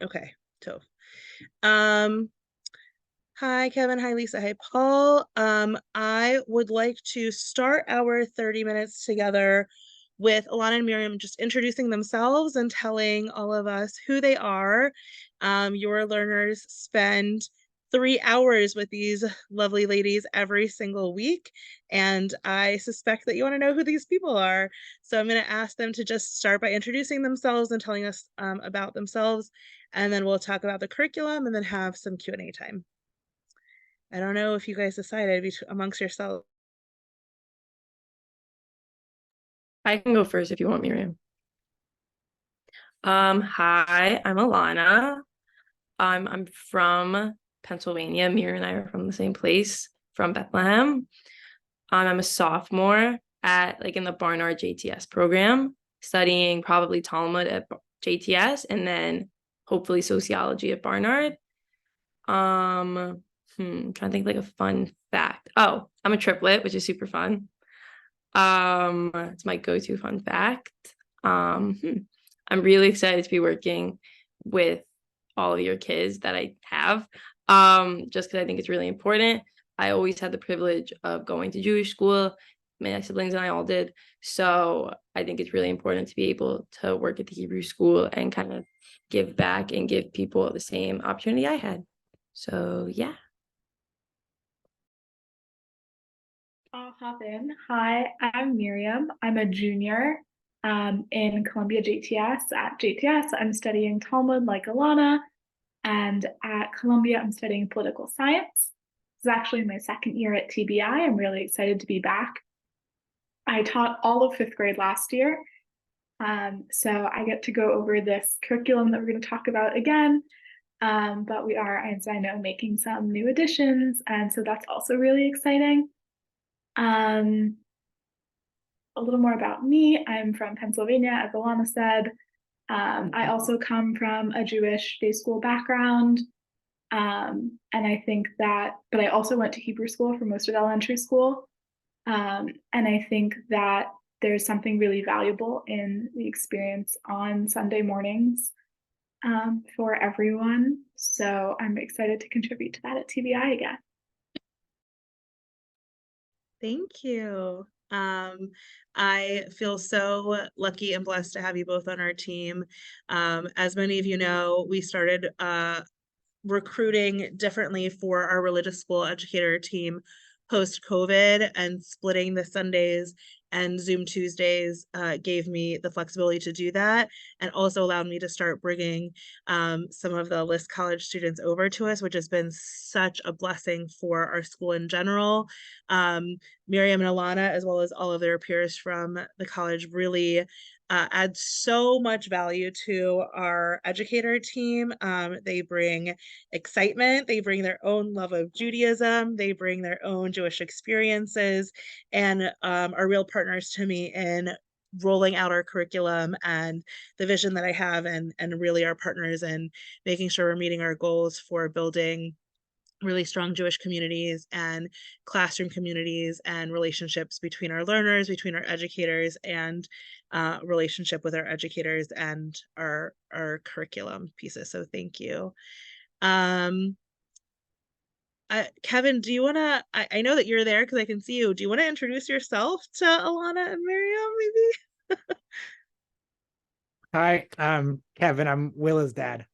Okay, so um hi Kevin, hi Lisa, hi Paul. I would like to start our 30 minutes together with Alana and Miriam just introducing themselves and telling all of us who they are. Your learners spend 3 hours with these lovely ladies every single week, and I suspect that you want to know who these people are. So I'm going to ask them to just start by introducing themselves and telling us about themselves, and then we'll talk about the curriculum and then have some Q&A time. I don't know if you guys decided amongst yourselves. I can go first if you want, Miriam. Hi, I'm Alana. I'm from Pennsylvania. Miriam and I are from the same place, from Bethlehem. I'm a sophomore at in the Barnard JTS program, studying probably Talmud at JTS and then hopefully sociology at Barnard. Trying to think a fun fact. Oh, I'm a triplet, which is super fun. It's my go-to fun fact. I'm really excited to be working with all of your kids that I have, just because I think it's really important. I always had the privilege of going to Jewish school. My siblings and I all did. So I think it's really important to be able to work at the Hebrew school and kind of give back and give people the same opportunity I had. So yeah. I'll hop in. Hi, I'm Miriam. I'm a junior in Columbia JTS. At JTS, I'm studying Talmud like Alana, and at Columbia, I'm studying political science. It's actually my second year at TBI. I'm really excited to be back. I taught all of fifth grade last year, so I get to go over this curriculum that we're going to talk about again. But we are, as I know, making some new additions, and so that's also really exciting. Um, a little more about me. I'm from Pennsylvania, as Alana said. I also come from a Jewish day school background. And I think that, but I also went to Hebrew school for most of elementary school. And I think that there's something really valuable in the experience on Sunday mornings for everyone. So I'm excited to contribute to that at TBI again. Thank you. I feel so lucky and blessed to have you both on our team. As many of you know, we started recruiting differently for our religious school educator team post-COVID, and splitting the Sundays and Zoom Tuesdays gave me the flexibility to do that, and also allowed me to start bringing some of the List College students over to us, which has been such a blessing for our school in general. Miriam and Alana, as well as all of their peers from the college, really add so much value to our educator team. They bring excitement, they bring their own love of Judaism, they bring their own Jewish experiences, and are real partners to me in rolling out our curriculum and the vision that I have, and really are partners in making sure we're meeting our goals for building really strong Jewish communities and classroom communities and relationships between our learners, between our educators, and relationship with our educators and our curriculum pieces. So thank you. Kevin, do you want to, I know that you're there because I can see you. Do you want to introduce yourself to Alana and Miriam, maybe? Hi, I'm Kevin. I'm Willa's dad.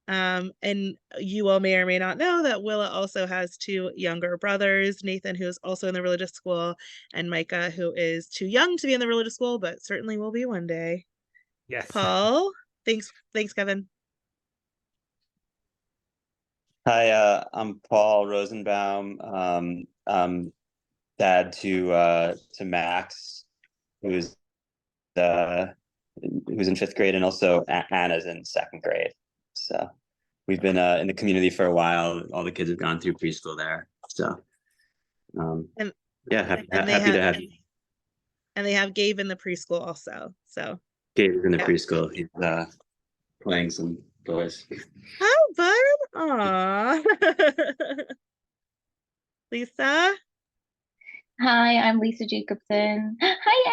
And you all may or may not know that Willa also has two younger brothers, Nathan, who's also in the religious school, and Micah, who is too young to be in the religious school, but certainly will be one day. Yes. Paul, thanks, Kevin. Hi, I'm Paul Rosenbaum. I'm dad to Max, who's in fifth grade, and also Anna's in second grade. So we've been in the community for a while. All the kids have gone through preschool there. So And yeah, happy to have you. And they have Gabe in the preschool also. So Gabe is in the preschool. He's playing some toys. how fun! Aw. Lisa? Hi, I'm Lisa Jacobson. Hi,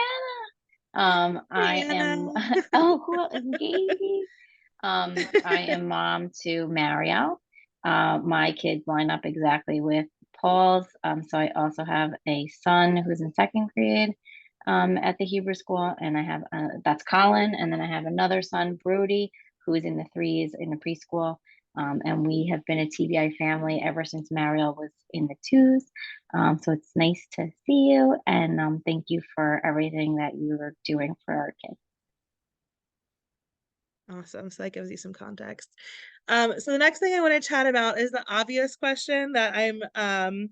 Anna. I Anna. am. Oh, who else? Gaby. I am mom to Mario. My kids line up exactly with Paul's. So I also have a son who's in second grade at the Hebrew school, and I have that's Colin, and then I have another son, Brody, who is in the threes in the preschool. And we have been a TBI family ever since Mario was in the twos. So it's nice to see you, and thank you for everything that you are doing for our kids. Awesome. So that gives you some context. So the next thing I want to chat about is the obvious question that I'm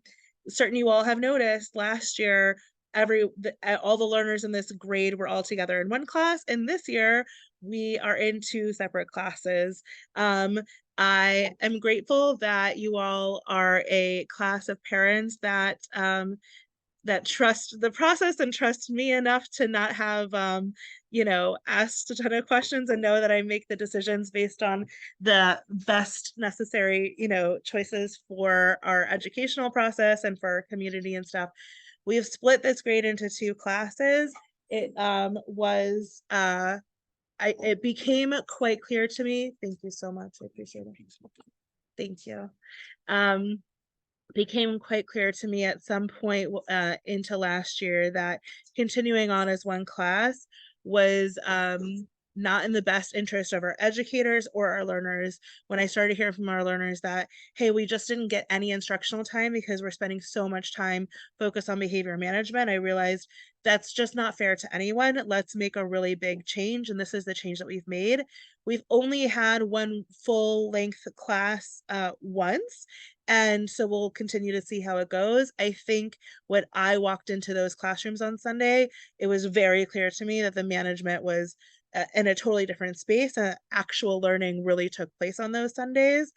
certain you all have noticed. Last year, all the learners in this grade were all together in one class, and this year we are in two separate classes. I am grateful that you all are a class of parents that trust the process and trust me enough to not have asked a ton of questions and know that I make the decisions based on the best necessary choices for our educational process and for our community and stuff. We have split this grade into two classes. It was it became quite clear to me. Thank you so much. I appreciate it. Thank you. Became quite clear to me at some point into last year that continuing on as one class was not in the best interest of our educators or our learners. When I started hearing from our learners that, hey, we just didn't get any instructional time because we're spending so much time focused on behavior management, I realized that's just not fair to anyone. Let's make a really big change. And this is the change that we've made. We've only had one full length class once. And so we'll continue to see how it goes. I think when I walked into those classrooms on Sunday, it was very clear to me that the management was in a totally different space, and actual learning really took place on those Sundays.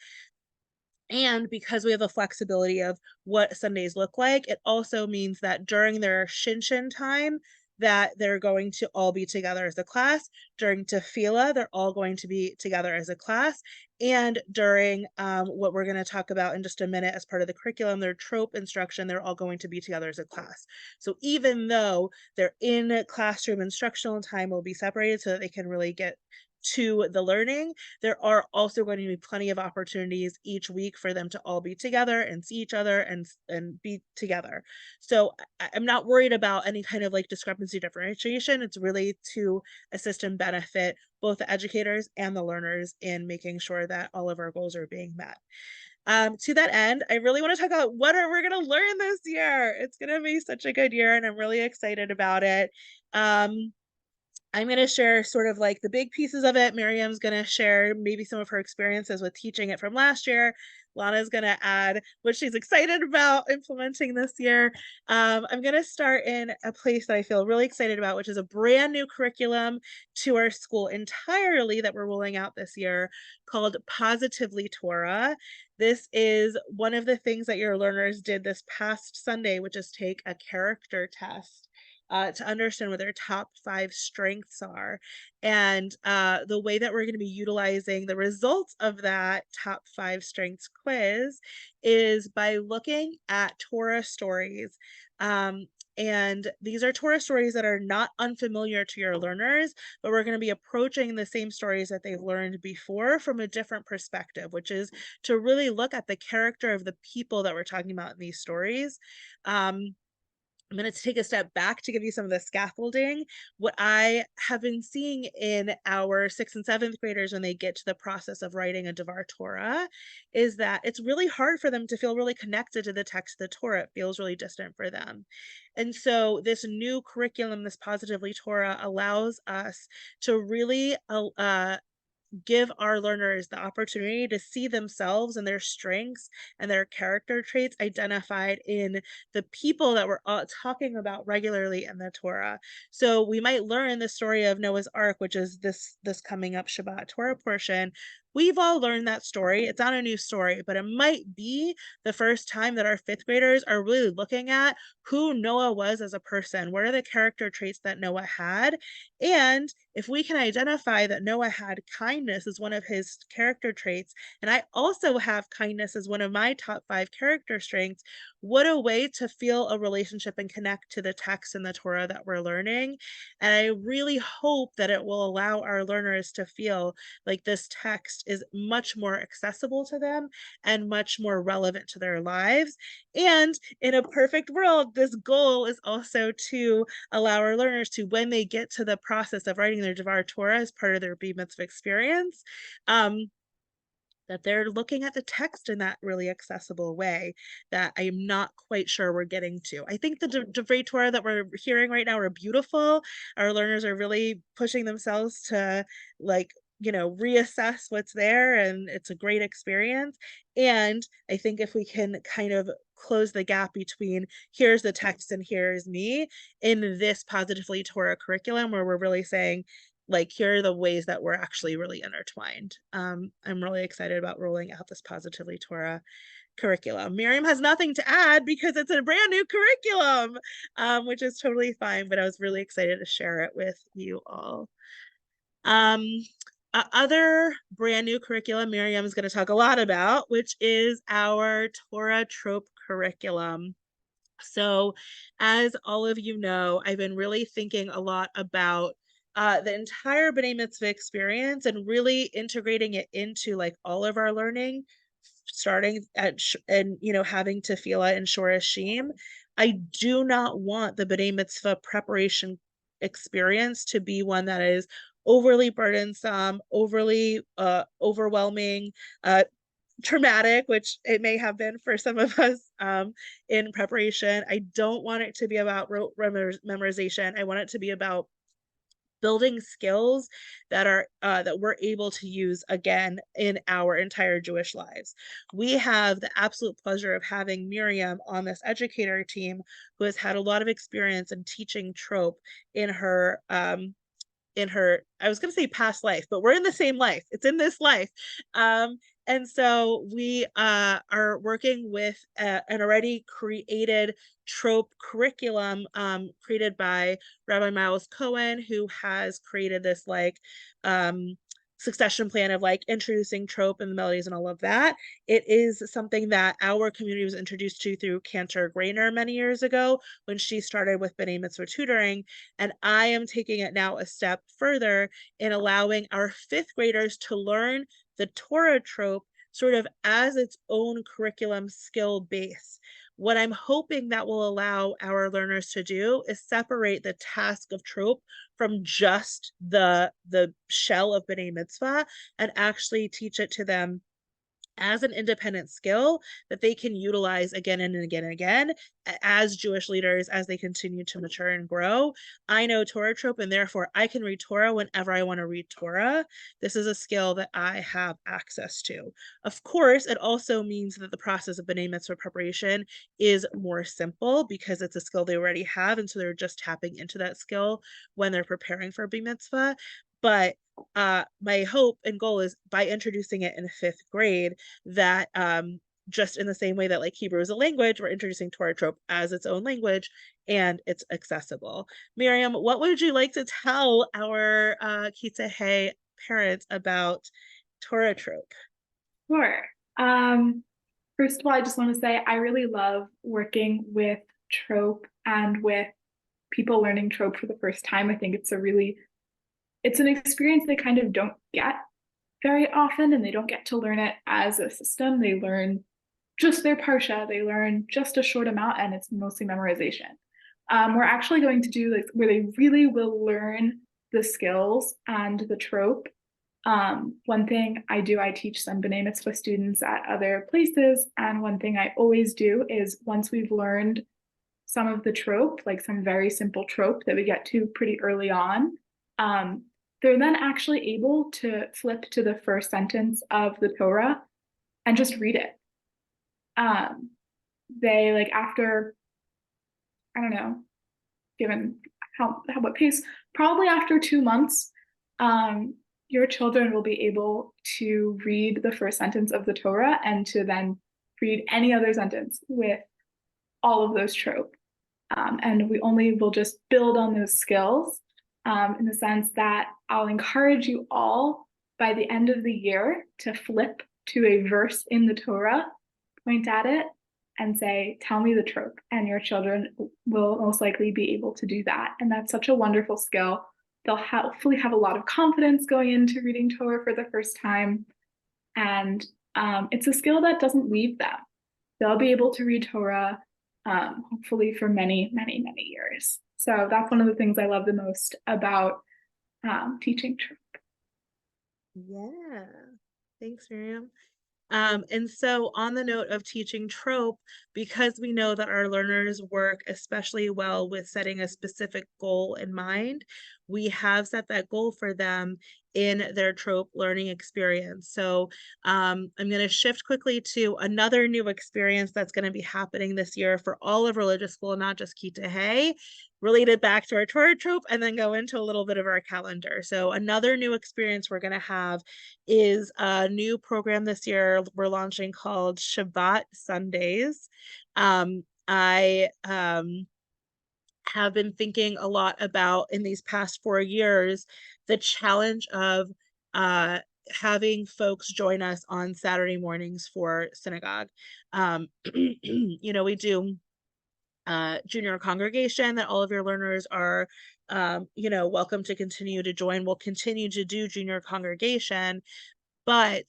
And because we have the flexibility of what Sundays look like, it also means that during their Shinshin time, that they're going to all be together as a class. During Tefillah, they're all going to be together as a class. And during what we're going to talk about in just a minute as part of the curriculum, their trope instruction, they're all going to be together as a class. So even though they're in classroom instructional time will be separated so that they can really get to the learning, there are also going to be plenty of opportunities each week for them to all be together and see each other and be together. So I'm not worried about any kind of like discrepancy differentiation. It's really to assist and benefit both the educators and the learners in making sure that all of our goals are being met. To that end, I really want to talk about what we're going to learn this year. It's going to be such a good year, and I'm really excited about it. I'm going to share sort of like the big pieces of it. Miriam's going to share maybe some of her experiences with teaching it from last year. Lana's going to add what she's excited about implementing this year. I'm going to start in a place that I feel really excited about, which is a brand new curriculum to our school entirely that we're rolling out this year called Positively Torah. This is one of the things that your learners did this past Sunday, which is take a character test. To understand what their top 5 strengths are. And the way that we're going to be utilizing the results of that top 5 strengths quiz is by looking at Torah stories. And these are Torah stories that are not unfamiliar to your learners, but we're going to be approaching the same stories that they've learned before from a different perspective, which is to really look at the character of the people that we're talking about in these stories. I'm going to take a step back to give you some of the scaffolding. What I have been seeing in our 6th and 7th graders when they get to the process of writing a Devar Torah is that it's really hard for them to feel really connected to the text of the Torah. It feels really distant for them. And so this new curriculum, this Positively Torah, allows us to really give our learners the opportunity to see themselves and their strengths and their character traits identified in the people that we're talking about regularly in the Torah. So we might learn the story of Noah's Ark, which is this coming up Shabbat Torah portion. We've all learned that story. It's not a new story, but it might be the first time that our 5th graders are really looking at who Noah was as a person. What are the character traits that Noah had? And if we can identify that Noah had kindness as one of his character traits, and I also have kindness as one of my top 5 character strengths, what a way to feel a relationship and connect to the text and the Torah that we're learning. And I really hope that it will allow our learners to feel like this text is much more accessible to them and much more relevant to their lives. And in a perfect world, this goal is also to allow our learners to, when they get to the process of writing their Devar Torah as part of their Bar Mitzvah experience, that they're looking at the text in that really accessible way that I'm not quite sure we're getting to. I think the Divrei Torah that we're hearing right now are beautiful. Our learners are really pushing themselves to, like, reassess what's there, and it's a great experience. And I think if we can kind of close the gap between here's the text and here's me in this Positively Torah curriculum, where we're really saying, like, here are the ways that we're actually really intertwined. I'm really excited about rolling out this Positively Torah curriculum. Miriam has nothing to add because it's a brand new curriculum, which is totally fine, but I was really excited to share it with you all. Other brand new curriculum Miriam is going to talk a lot about, which is our Torah trope curriculum. So, as all of you know, I've been really thinking a lot about the entire B'nai Mitzvah experience and really integrating it into, like, all of our learning, starting at and having tefillah and shorashim. I do not want the B'nai Mitzvah preparation experience to be one that is overly burdensome, overly overwhelming, traumatic, which it may have been for some of us in preparation. I don't want it to be about rote memorization. I want it to be about building skills that are that we're able to use again in our entire Jewish lives. We have the absolute pleasure of having Miriam on this educator team, who has had a lot of experience in teaching trope in her I was going to say past life, but we're in the same life. It's in this life. And so we are working with an already created trope curriculum created by Rabbi Miles Cohen, who has created this, like, succession plan of, like, introducing trope and the melodies and all of that. It is something that our community was introduced to through Cantor Grainer many years ago when she started with B'nai Mitzvah tutoring. And I am taking it now a step further in allowing our fifth graders to learn the Torah trope sort of as its own curriculum skill base. What I'm hoping that will allow our learners to do is separate the task of trope from just the shell of B'nai Mitzvah and actually teach it to them as an independent skill that they can utilize again and again and again as Jewish leaders as they continue to mature and grow. I know Torah trope, and therefore I can read Torah whenever I want to read Torah. This is a skill that I have access to. Of course, it also means that the process of B'nai Mitzvah preparation is more simple because it's a skill they already have, and so they're just tapping into that skill when they're preparing for Bar Mitzvah. But my hope and goal is, by introducing it in fifth grade, that just in the same way that, like, Hebrew is a language, we're introducing Torah trope as its own language and it's accessible. Miriam, what would you like to tell our Kitah parents about Torah trope? Sure. First of all, I just want to say I really love working with trope and with people learning trope for the first time. I think it's an experience they kind of don't get very often, and they don't get to learn it as a system. They learn just their parsha, they learn just a short amount, and it's mostly memorization. We're actually going to do, like, where they really will learn the skills and the trope. One thing I do, I teach some B'nai Mitzvah students at other places, and one thing I always do is, once we've learned some of the trope, like some very simple trope that we get to pretty early on, they're then actually able to flip to the first sentence of the Torah and just read it. They, like, after, I don't know, given what pace, probably after 2 months, your children will be able to read the first sentence of the Torah and to then read any other sentence with all of those trope. And we only will just build on those skills, in the sense that I'll encourage you all by the end of the year to flip to a verse in the Torah, point at it, and say, tell me the trope, and your children will most likely be able to do that. And that's such a wonderful skill. They'll hopefully have a lot of confidence going into reading Torah for the first time. And it's a skill that doesn't leave them. They'll be able to read Torah hopefully for many, many, many years. So that's one of the things I love the most about teaching trope. Yeah. Thanks, Miriam. And so on the note of teaching trope, because we know that our learners work especially well with setting a specific goal in mind, we have set that goal for them in their trope learning experience. So I'm going to shift quickly to another new experience that's going to be happening this year for all of religious school, not just Kitah, related back to our Torah trope, and then go into a little bit of our calendar. So another new experience we're going to have is a new program this year we're launching called Shabbat Sundays. I have been thinking a lot about, in these past 4 years, the challenge of having folks join us on Saturday mornings for synagogue. We do junior congregation that all of your learners are welcome to continue to join. We'll continue to do junior congregation, but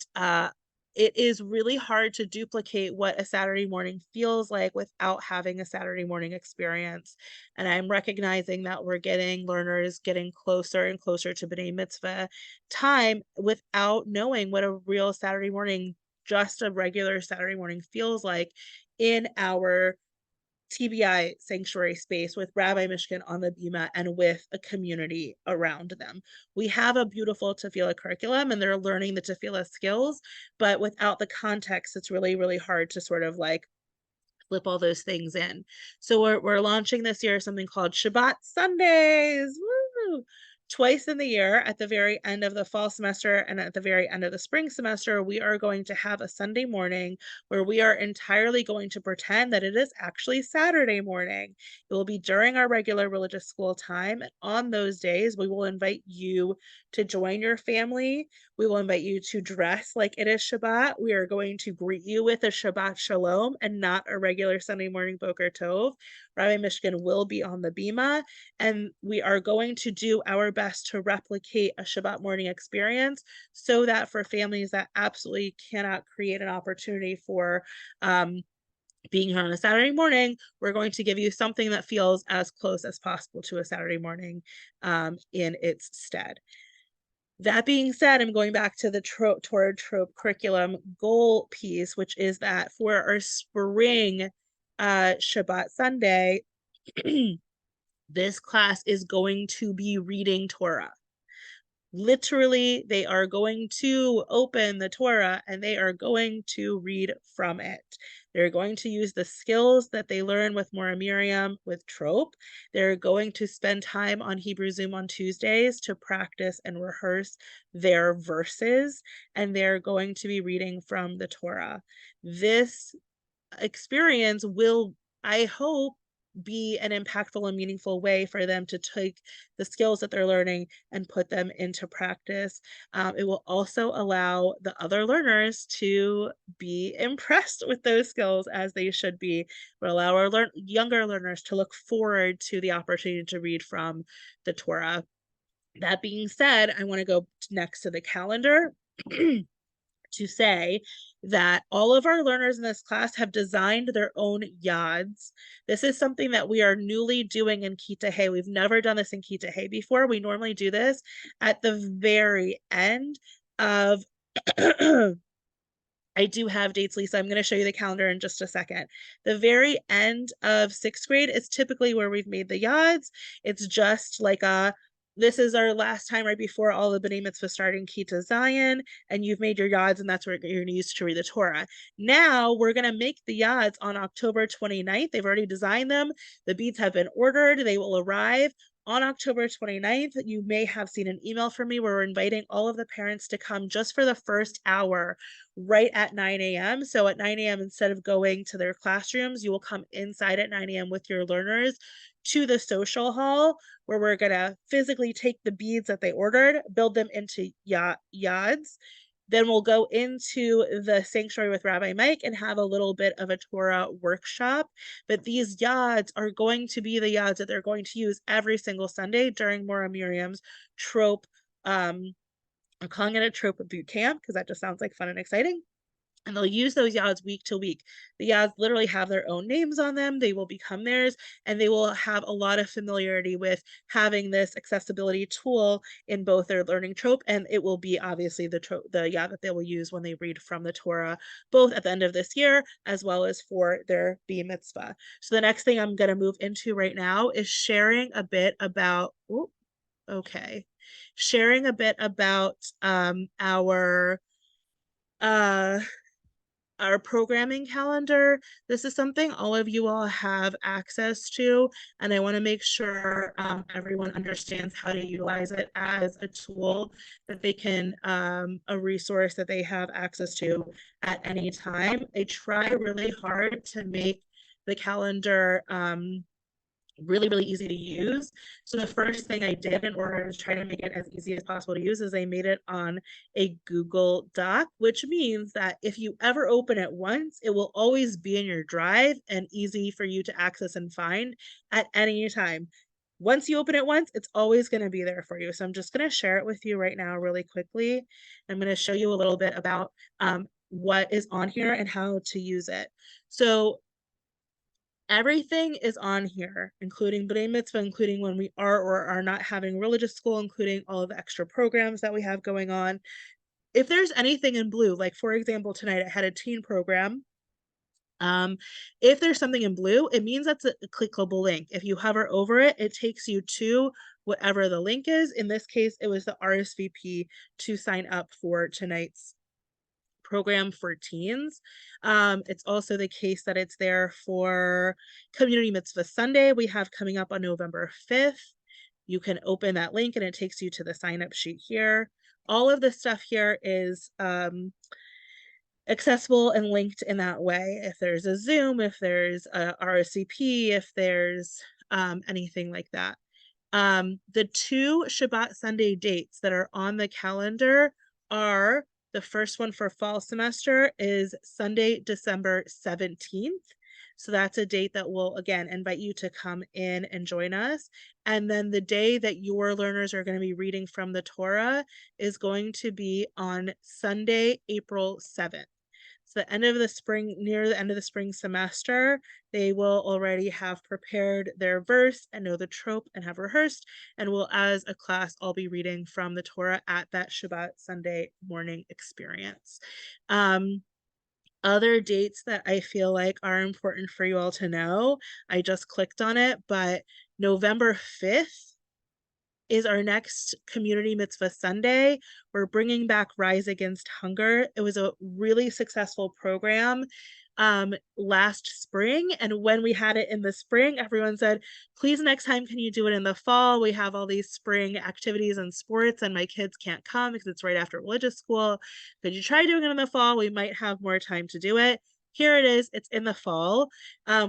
it is really hard to duplicate what a Saturday morning feels like without having a Saturday morning experience. And I'm recognizing that we're getting learners getting closer and closer to B'nai Mitzvah time without knowing what a real Saturday morning, just a regular Saturday morning feels like in our TBI sanctuary space with Rabbi Mishkin on the Bima and with a community around them. We have a beautiful tefillah curriculum and they're learning the tefillah skills, but without the context, it's really, really hard to sort of like flip all those things in. So we're launching this year something called Shabbat Sundays. Woo! Twice in the year, at the very end of the fall semester and at the very end of the spring semester, we are going to have a Sunday morning where we are entirely going to pretend that it is actually Saturday morning. It will be during our regular religious school time. And on those days, we will invite you to join your family. We will invite you to dress like it is Shabbat. We are going to greet you with a Shabbat Shalom and not a regular Sunday morning Boker Tov. Rabbi Mishkin will be on the Bima, and we are going to do our best to replicate a Shabbat morning experience so that for families that absolutely cannot create an opportunity for being here on a Saturday morning, we're going to give you something that feels as close as possible to a Saturday morning in its stead. That being said, I'm going back to the Torah trope curriculum goal piece, which is that for our spring Shabbat Sunday, this class is going to be reading Torah. Literally, they are going to open the Torah and they are going to read from it. They're going to use the skills that they learn with Mora Miriam with Trope. They're going to spend time on Hebrew Zoom on Tuesdays to practice and rehearse their verses, and they're going to be reading from the Torah. This experience will, I hope, be an impactful and meaningful way for them to take the skills that they're learning and put them into practice. It will also allow the other learners to be impressed with those skills, as they should be. It will allow our younger learners to look forward to the opportunity to read from the Torah. That being said, I want to go next to the calendar. To say that all of our learners in this class have designed their own yads. This is something that we are newly doing in Kitah. We've never done this in Kitah before. We normally do this at the very end of I do have dates, Lisa. I'm going to show you the calendar in just a second. The very end of 6th grade is typically where we've made the yads. It's just like this is our last time right before all the B'nai Mitzvah starting Kitah Zion, and you've made your yads, and that's what you're going to use to read the Torah. Now we're going to make the yads on October 29th. They've already designed them. The beads have been ordered. They will arrive on October 29th. You may have seen an email from me where we're inviting all of the parents to come just for the first hour right at 9 a.m. So at 9 a.m., instead of going to their classrooms, you will come inside at 9 a.m. with your learners to the social hall, where we're going to physically take the beads that they ordered, build them into yads, Then we'll go into the sanctuary with Rabbi Mike and have a little bit of a Torah workshop. But these yads are going to be the yads that they're going to use every single Sunday during Mora Miriam's trope. I'm calling it a trope boot camp because that just sounds like fun and exciting. And they'll use those yads week to week. The yads literally have their own names on them. They will become theirs, and they will have a lot of familiarity with having this accessibility tool in both their learning trope, and it will be obviously the yad that they will use when they read from the Torah, both at the end of this year as well as for their Bar Mitzvah. So the next thing I'm going to move into right now is sharing a bit about, sharing a bit about our programming calendar. This is something all of you all have access to, and I want to make sure everyone understands how to utilize it as a tool that they can, a resource that they have access to at any time. I try really hard to make the calendar really, really easy to use. So the first thing I did in order to try to make it as easy as possible to use is I made it on a Google Doc, which means that if you ever open it once, it will always be in your drive and easy for you to access and find at any time. Once you open it once, it's always going to be there for you. So I'm just going to share it with you right now really quickly. I'm going to show you a little bit about what is on here and how to use it. So everything is on here, including B'nai Mitzvah, including when we are or are not having religious school, including all of the extra programs that we have going on. If there's anything in blue, like for example, tonight I had a teen program. If there's something in blue, it means that's a clickable link. If you hover over it, it takes you to whatever the link is. In this case, it was the RSVP to sign up for tonight's program for teens. It's also the case that it's there for Community Mitzvah Sunday we have coming up on November 5th. You can open that link and it takes you to the sign up sheet here. All of this stuff here is accessible and linked in that way. If there's a Zoom, if there's a RSVP, if there's anything like that. The two Shabbat Sunday dates that are on the calendar are, the first one for fall semester is Sunday, December 17th. So that's a date that will, again, invite you to come in and join us. And then the day that your learners are going to be reading from the Torah is going to be on Sunday, April 7th. So the end of the spring, near the end of the spring semester, they will already have prepared their verse and know the trope and have rehearsed, and will, as a class, all be reading from the Torah at that Shabbat Sunday morning experience. Other dates that I feel like are important for you all to know, I just clicked on it, but November 5th is our next Community Mitzvah Sunday. We're bringing back Rise Against Hunger. It was a really successful program last spring, and when we had it in the spring, everyone said, please next time can you do it in the fall? We have all these spring activities and sports and my kids can't come because it's right after religious school. Could you try doing it in the fall? We might have more time to do it. Here it is, it's in the fall.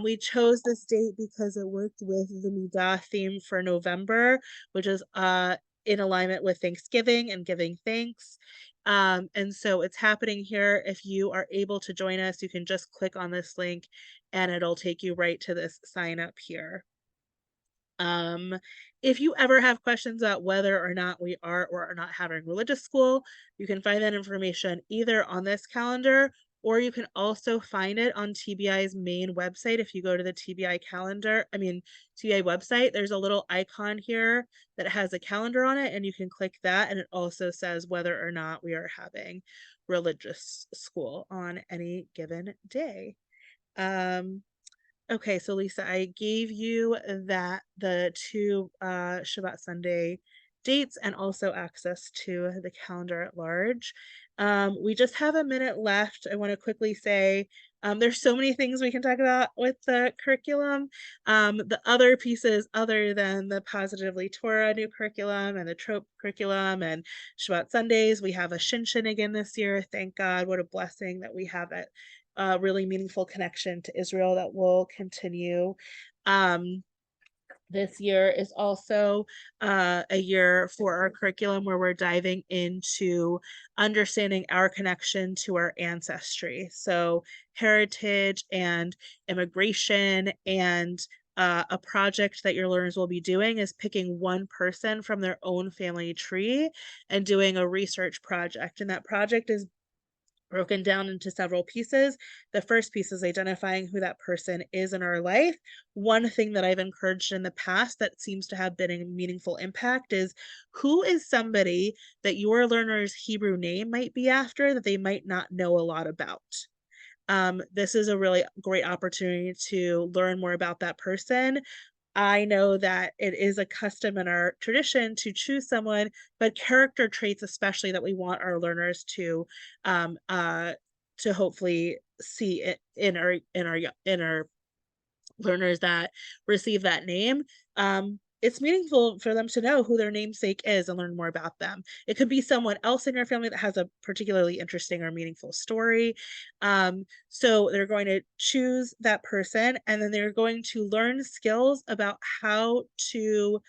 We chose this date because it worked with the Midah theme for November, which is in alignment with Thanksgiving and giving thanks. And so it's happening here. If you are able to join us, you can just click on this link and it'll take you right to this sign up here. If you ever have questions about whether or not we are or are not having religious school, you can find that information either on this calendar, or you can also find it on TBI's main website. If you go to the TBI TBI website, there's a little icon here that has a calendar on it, and you can click that, and it also says whether or not we are having religious school on any given day. Okay, so Lisa, I gave you the two Shabbat Sunday dates and also access to the calendar at large. We just have a minute left. I want to quickly say there's so many things we can talk about with the curriculum. The other pieces, other than the Positively Torah new curriculum and the trope curriculum and Shabbat Sundays, we have a Shinshin again this year. Thank God, what a blessing that we have that really meaningful connection to Israel that will continue. This year is also a year for our curriculum where we're diving into understanding our connection to our ancestry. So heritage and immigration, and a project that your learners will be doing is picking one person from their own family tree and doing a research project. And that project is broken down into several pieces. The first piece is identifying who that person is in our life. One thing that I've encouraged in the past that seems to have been a meaningful impact is, who is somebody that your learner's Hebrew name might be after that they might not know a lot about? This is a really great opportunity to learn more about that person. I know that it is a custom in our tradition to choose someone, but character traits, especially, that we want our learners um, uh, to hopefully see it in our learners that receive that name. It's meaningful for them to know who their namesake is and learn more about them. It could be someone else in your family that has a particularly interesting or meaningful story. So they're going to choose that person, and then they're going to learn skills about how to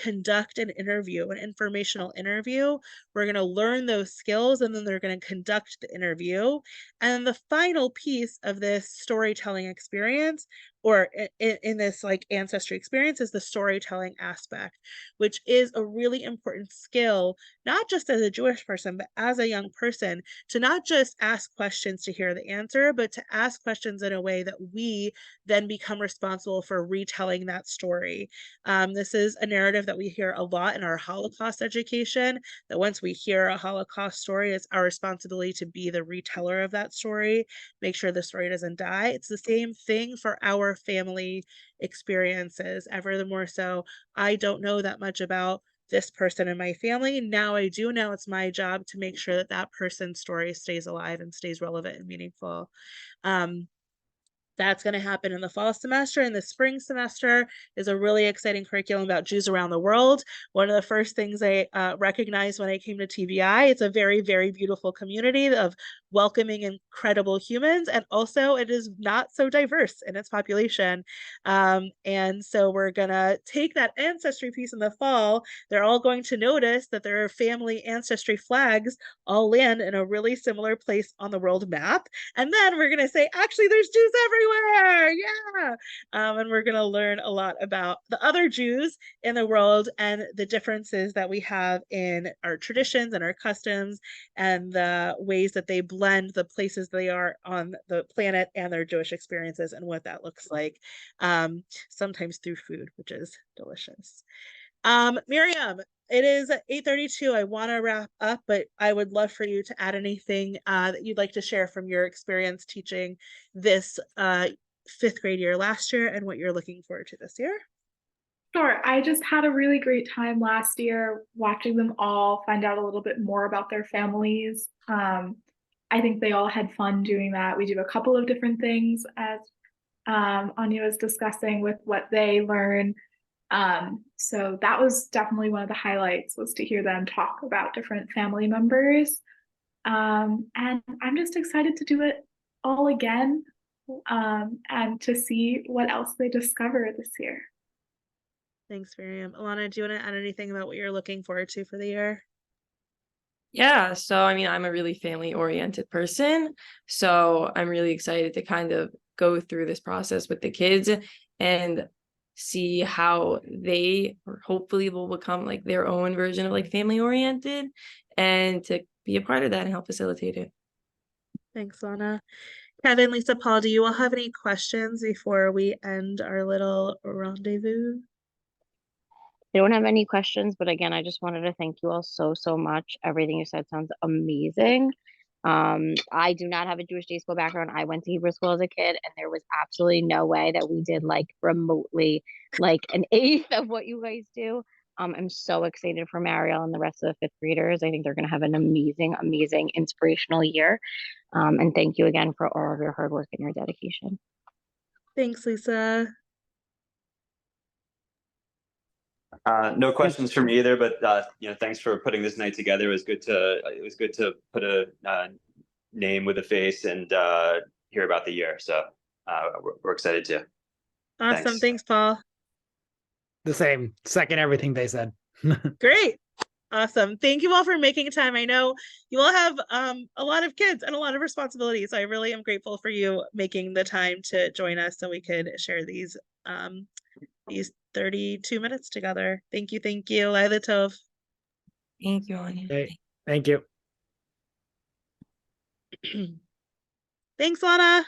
conduct an interview, an informational interview. We're going to learn those skills, and then they're going to conduct the interview. And the final piece of this storytelling experience, or in this like ancestry experience, is the storytelling aspect, which is a really important skill, not just as a Jewish person, but as a young person, to not just ask questions to hear the answer, but to ask questions in a way that we then become responsible for retelling that story. This is a narrative that we hear a lot in our Holocaust education, that once we hear a Holocaust story, it's our responsibility to be the reteller of that story, make sure the story doesn't die. It's the same thing for our family experiences. Ever the more so, I don't know that much about this person in my family. Now I do know it's my job to make sure that that person's story stays alive and stays relevant and meaningful. That's going to happen in the fall semester. And the spring semester is a really exciting curriculum about Jews around the world. One of the first things I recognized when I came to TBI, it's a very, very beautiful community of welcoming, incredible humans. And also it is not so diverse in its population. And so we're going to take that ancestry piece in the fall. They're all going to notice that their family ancestry flags all land in a really similar place on the world map. And then we're going to say, actually, there's Jews everywhere. Yeah. And we're going to learn a lot about the other Jews in the world and the differences that we have in our traditions and our customs, and the ways that they blend the places they are on the planet and their Jewish experiences, and what that looks like, sometimes through food, which is delicious. Miriam, it is 8:32. I want to wrap up, but I would love for you to add anything that you'd like to share from your experience teaching this fifth grade year last year, and what you're looking forward to this year. Sure. I just had a really great time last year watching them all find out a little bit more about their families. I think they all had fun doing that. We do a couple of different things, as Anya was discussing, with what they learn. So that was definitely one of the highlights, was to hear them talk about different family members. And I'm just excited to do it all again, and to see what else they discover this year. Thanks, Miriam. Alana, do you want to add anything about what you're looking forward to for the year? Yeah, so I mean, I'm a really family-oriented person, so I'm really excited to kind of go through this process with the kids and see how they hopefully will become like their own version of like family-oriented, and to be a part of that and help facilitate it. Thanks, Alana. Kevin, Lisa, Paul, do you all have any questions before we end our little rendezvous? I don't have any questions, but again, I just wanted to thank you all so, so much. Everything you said sounds amazing. I do not have a Jewish day school background. I went to Hebrew school as a kid, and there was absolutely no way that we did like remotely like an eighth of what you guys do. I'm so excited for Mariel and the rest of the fifth graders. I think they're going to have an amazing, amazing, inspirational year. And thank you again for all of your hard work and your dedication. Thanks, Lisa. No questions from me either, but thanks for putting this night together. It was good to put a name with a face and hear about the year. So we're excited too. Awesome. Thanks. Thanks, Paul. The same. Second everything they said. Great. Awesome. Thank you all for making time. I know you all have a lot of kids and a lot of responsibilities. So I really am grateful for you making the time to join us so we could share these 32 minutes together. Thank you. Thank you. Laila Tov. Thank you, Anya. Okay. Thank you. Thanks, Lana.